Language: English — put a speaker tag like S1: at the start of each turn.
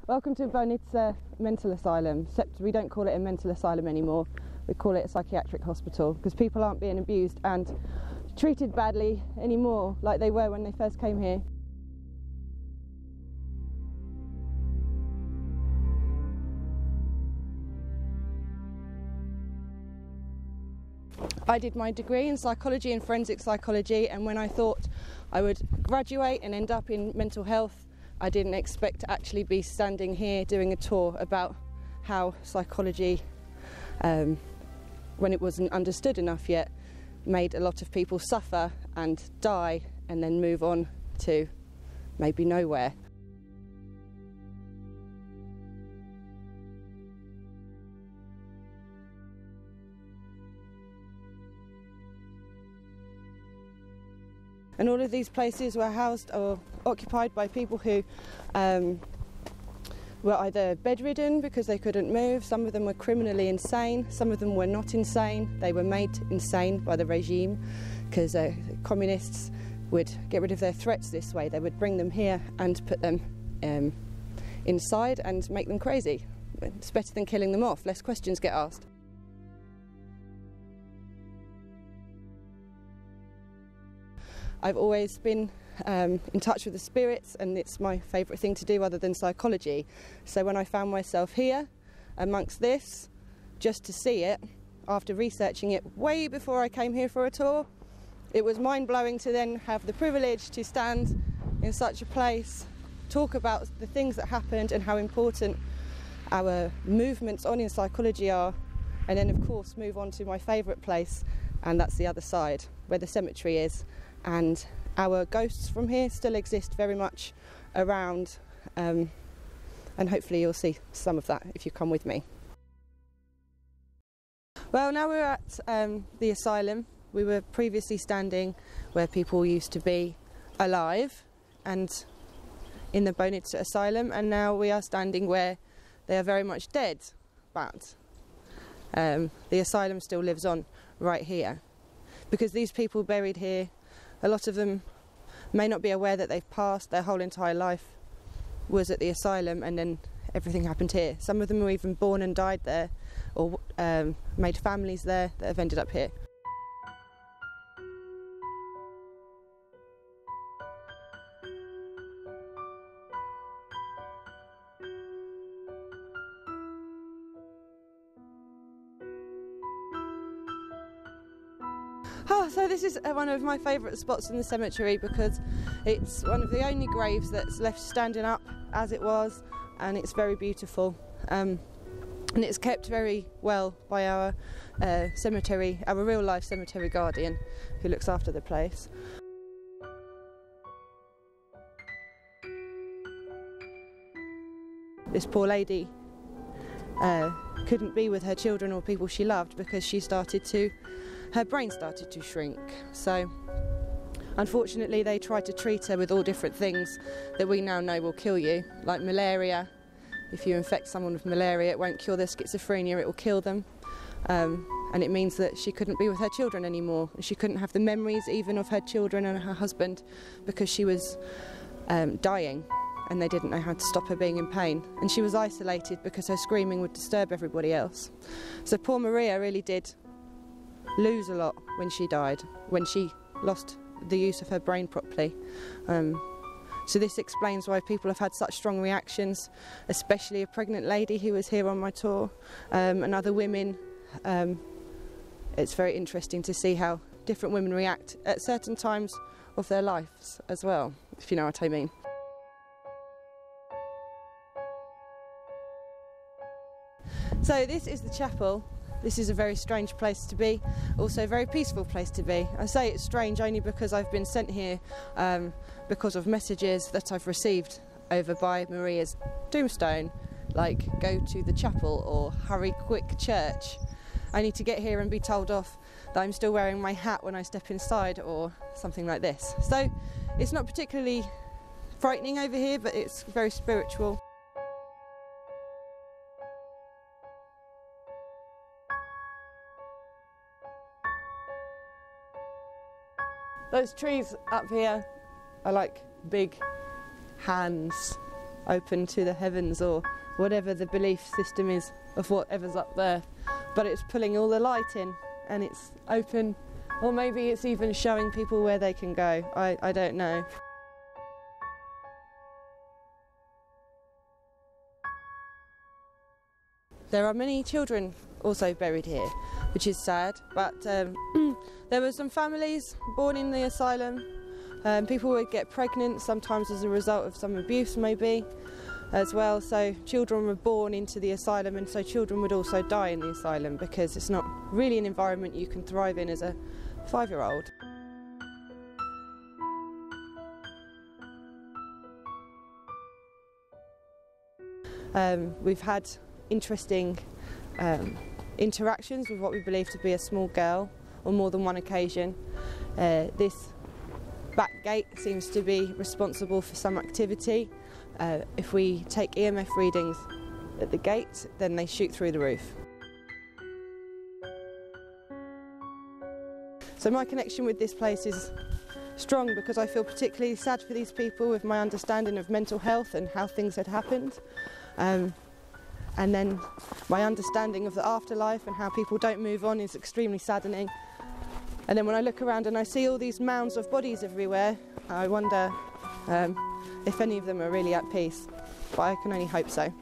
S1: Welcome to Bohnice Mental Asylum, except we don't call it a mental asylum anymore, we call it a psychiatric hospital because people aren't being abused and treated badly anymore like they were when they first came here. I did my degree in psychology and forensic psychology, and when I thought I would graduate and end up in mental health, I didn't expect to actually be standing here doing a tour about how psychology, when it wasn't understood enough yet, made a lot of people suffer and die and then move on to maybe nowhere. And all of these places were housed or occupied by people who were either bedridden because they couldn't move, some of them were criminally insane, some of them were not insane, they were made insane by the regime because communists would get rid of their threats this way. They would bring them here and put them inside and make them crazy. It's better than killing them off, less questions get asked. I've always been in touch with the spirits, and it's my favourite thing to do other than psychology. So when I found myself here amongst this, just to see it, after researching it way before I came here for a tour, it was mind-blowing to then have the privilege to stand in such a place, talk about the things that happened and how important our movements on in psychology are, and then of course move on to my favourite place, and that's the other side, where the cemetery is. And our ghosts from here still exist very much around, and hopefully you'll see some of that if you come with me. Well, now we're at the asylum. We were previously standing where people used to be alive and in the Bohnice Asylum, and now we are standing where they are very much dead, but the asylum still lives on right here. Because these people buried here, a lot of them may not be aware that they've passed. Their whole entire life was at the asylum, and then everything happened here. Some of them were even born and died there, or made families there that have ended up here. So this is one of my favourite spots in the cemetery because it's one of the only graves that's left standing up as it was, and it's very beautiful. And it's kept very well by our cemetery, our real life cemetery guardian who looks after the place. This poor lady couldn't be with her children or people she loved because her brain started to shrink. So unfortunately they tried to treat her with all different things that we now know will kill you, like malaria. If you infect someone with malaria, it won't cure their schizophrenia, it will kill them. And it means that she couldn't be with her children anymore. She couldn't have the memories even of her children and her husband because she was dying, and they didn't know how to stop her being in pain. And she was isolated because her screaming would disturb everybody else. So poor Maria really did lose a lot when she died, when she lost the use of her brain properly. So this explains why people have had such strong reactions, especially a pregnant lady who was here on my tour, and other women. It's very interesting to see how different women react at certain times of their lives as well, if you know what I mean. So this is the chapel. This is a very strange place to be, also a very peaceful place to be. I say it's strange only because I've been sent here because of messages that I've received over by Maria's tombstone, like go to the chapel or hurry quick church. I need to get here and be told off that I'm still wearing my hat when I step inside or something like this. So it's not particularly frightening over here, but it's very spiritual. Those trees up here are like big hands open to the heavens or whatever the belief system is of whatever's up there, but it's pulling all the light in and it's open, or maybe it's even showing people where they can go. I don't know. There are many children also buried here, which is sad, but there were some families born in the asylum. People would get pregnant, sometimes as a result of some abuse maybe, as well, so children were born into the asylum, and so children would also die in the asylum because it's not really an environment you can thrive in as a 5-year-old. We've had interesting interactions with what we believe to be a small girl on more than one occasion. This back gate seems to be responsible for some activity. If we take EMF readings at the gate, then they shoot through the roof. So my connection with this place is strong because I feel particularly sad for these people with my understanding of mental health and how things had happened. And then my understanding of the afterlife and how people don't move on is extremely saddening. And then when I look around and I see all these mounds of bodies everywhere, I wonder if any of them are really at peace. But I can only hope so.